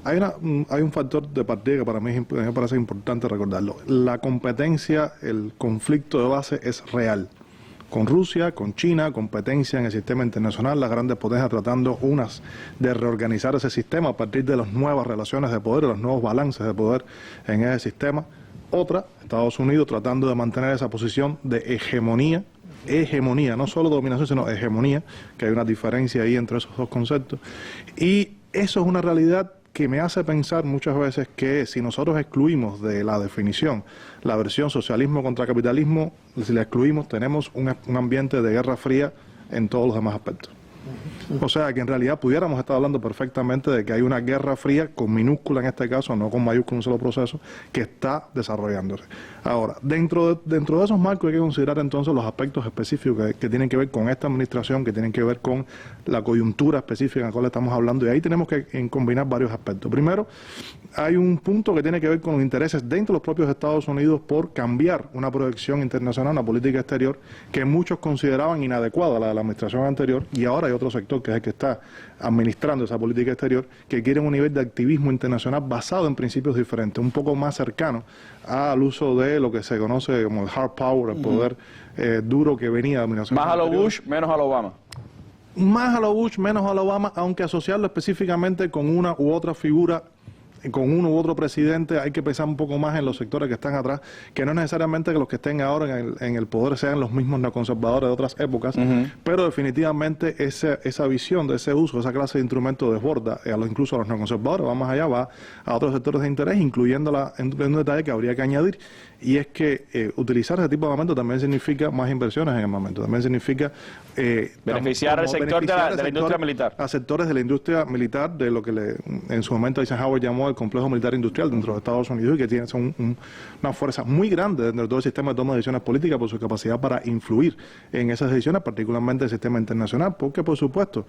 Hay un factor de partida que para mí me parece importante recordarlo. La competencia, el conflicto de base es real. Con Rusia, con China, competencia en el sistema internacional, las grandes potencias tratando unas de reorganizar ese sistema a partir de las nuevas relaciones de poder, de los nuevos balances de poder en ese sistema. Otra, Estados Unidos tratando de mantener esa posición de hegemonía, no solo dominación, sino hegemonía, que hay una diferencia ahí entre esos dos conceptos. Y eso es una realidad que me hace pensar muchas veces que si nosotros excluimos de la definición la versión socialismo contra capitalismo, si la excluimos tenemos un ambiente de guerra fría en todos los demás aspectos. O sea que en realidad pudiéramos estar hablando perfectamente de que hay una guerra fría con minúscula en este caso, no con mayúscula, un solo proceso, que está desarrollándose. Ahora, dentro de esos marcos hay que considerar entonces los aspectos específicos que tienen que ver con esta administración, que tienen que ver con la coyuntura específica en la cual estamos hablando, y ahí tenemos que combinar varios aspectos. Primero, hay un punto que tiene que ver con los intereses dentro de los propios Estados Unidos por cambiar una proyección internacional, una política exterior que muchos consideraban inadecuada, la de la administración anterior, y ahora hay otro sector que es el que está administrando esa política exterior, que quiere un nivel de activismo internacional basado en principios diferentes, un poco más cercano al uso de lo que se conoce como el hard power, el poder duro que venía de la administración Más anterior. a lo Bush, menos a lo Obama. Más a lo Bush, menos a lo Obama, aunque asociarlo específicamente con una u otra figura, con uno u otro presidente, hay que pensar un poco más en los sectores que están atrás, que no necesariamente que los que estén ahora en el poder sean los mismos neoconservadores de otras épocas, pero definitivamente esa visión de ese uso, esa clase de instrumento desborda incluso a los neoconservadores, va más allá, va a otros sectores de interés, incluyendo un detalle que habría que añadir, y es que utilizar ese tipo de armamento también significa más inversiones en armamento, también significa beneficiar al sector de la industria militar. A sectores de la industria militar, de lo que en su momento Eisenhower llamó el complejo militar industrial dentro de Estados Unidos, y que son una fuerza muy grande dentro de todo el sistema de toma de decisiones políticas por su capacidad para influir en esas decisiones, particularmente el sistema internacional, porque por supuesto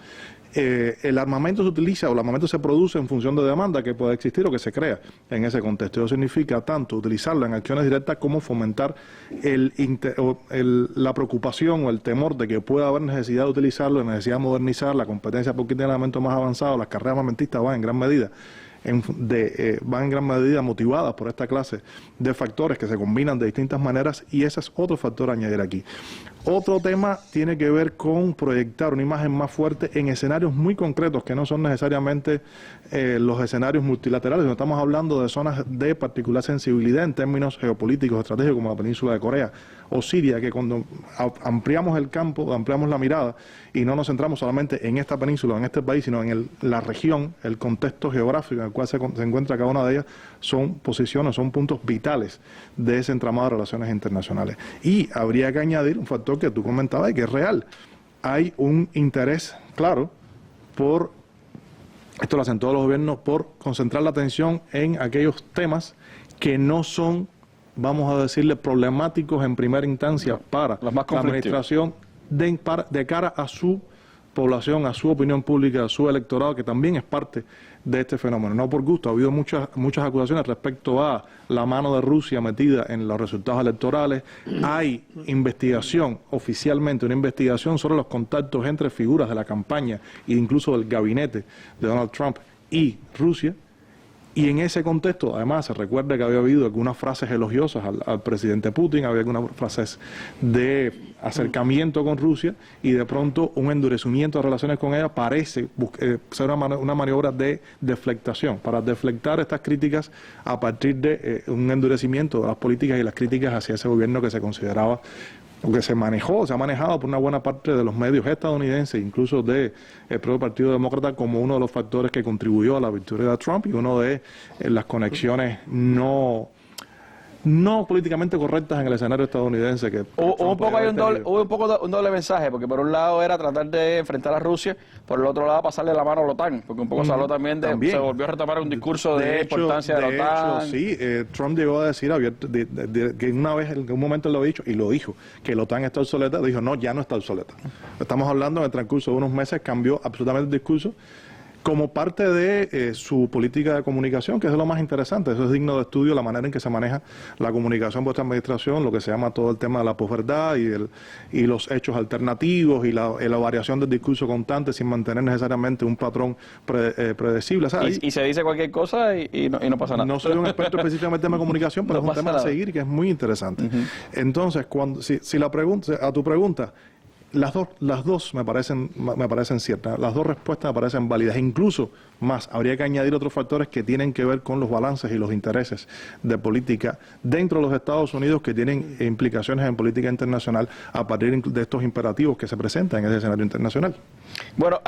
el armamento se utiliza o el armamento se produce en función de demanda que puede existir o que se crea en ese contexto. Eso significa tanto utilizarlo en acciones directas como fomentar la preocupación o el temor de que pueda haber necesidad de utilizarlo, la necesidad de modernizar, la competencia porque tiene armamento más avanzado, las carreras armamentistas van en gran medida motivadas por esta clase de factores que se combinan de distintas maneras, y ese es otro factor a añadir aquí. Otro tema tiene que ver con proyectar una imagen más fuerte en escenarios muy concretos que no son necesariamente los escenarios multilaterales, no estamos hablando de zonas de particular sensibilidad en términos geopolíticos, estratégicos, como la península de Corea o Siria, que cuando ampliamos el campo, ampliamos la mirada y no nos centramos solamente en esta península, en este país, sino en la región, el contexto geográfico en el cual se encuentra cada una de ellas, son posiciones, son puntos vitales de ese entramado de relaciones internacionales. Y habría que añadir un factor que tú comentabas y que es real. Hay un interés claro por, esto lo hacen todos los gobiernos, por concentrar la atención en aquellos temas que no son, vamos a decirle, problemáticos en primera instancia para la administración de cara a su población, a su opinión pública, a su electorado, que también es parte de este fenómeno. No por gusto, ha habido muchas acusaciones respecto a la mano de Rusia metida en los resultados electorales. Hay investigación, oficialmente una investigación sobre los contactos entre figuras de la campaña e incluso del gabinete de Donald Trump y Rusia. Y en ese contexto, además, se recuerda que había habido algunas frases elogiosas al presidente Putin, había algunas frases de acercamiento con Rusia, y de pronto un endurecimiento de relaciones con ella parece ser una maniobra de deflectación, para deflectar estas críticas a partir de un endurecimiento de las políticas y las críticas hacia ese gobierno que se consideraba, o que se ha manejado por una buena parte de los medios estadounidenses, incluso del propio Partido Demócrata, como uno de los factores que contribuyó a la victoria de Trump y uno de las conexiones no políticamente correctas en el escenario estadounidense. Que hubo un poco un doble mensaje, porque por un lado era tratar de enfrentar a Rusia, por el otro lado pasarle la mano a la OTAN, porque un poco se habló también se volvió a retomar un discurso de importancia de la OTAN. Sí, Trump llegó a decir que una vez, en un momento lo ha dicho, y lo dijo, que la OTAN está obsoleta. Dijo, no, ya no está obsoleta. Estamos hablando, en el transcurso de unos meses cambió absolutamente el discurso, como parte de su política de comunicación, que es lo más interesante. Eso es digno de estudio, la manera en que se maneja la comunicación por esta administración, lo que se llama todo el tema de la posverdad y los hechos alternativos y la variación del discurso constante sin mantener necesariamente un patrón predecible. O sea, y se dice cualquier cosa y no pasa nada. No soy un experto específicamente en comunicación, pero es un tema a seguir que es muy interesante. Entonces, si la pregunta, a tu pregunta, las dos me parecen ciertas, las dos respuestas me parecen válidas, incluso más, habría que añadir otros factores que tienen que ver con los balances y los intereses de política dentro de los Estados Unidos que tienen implicaciones en política internacional a partir de estos imperativos que se presentan en ese escenario internacional. Bueno,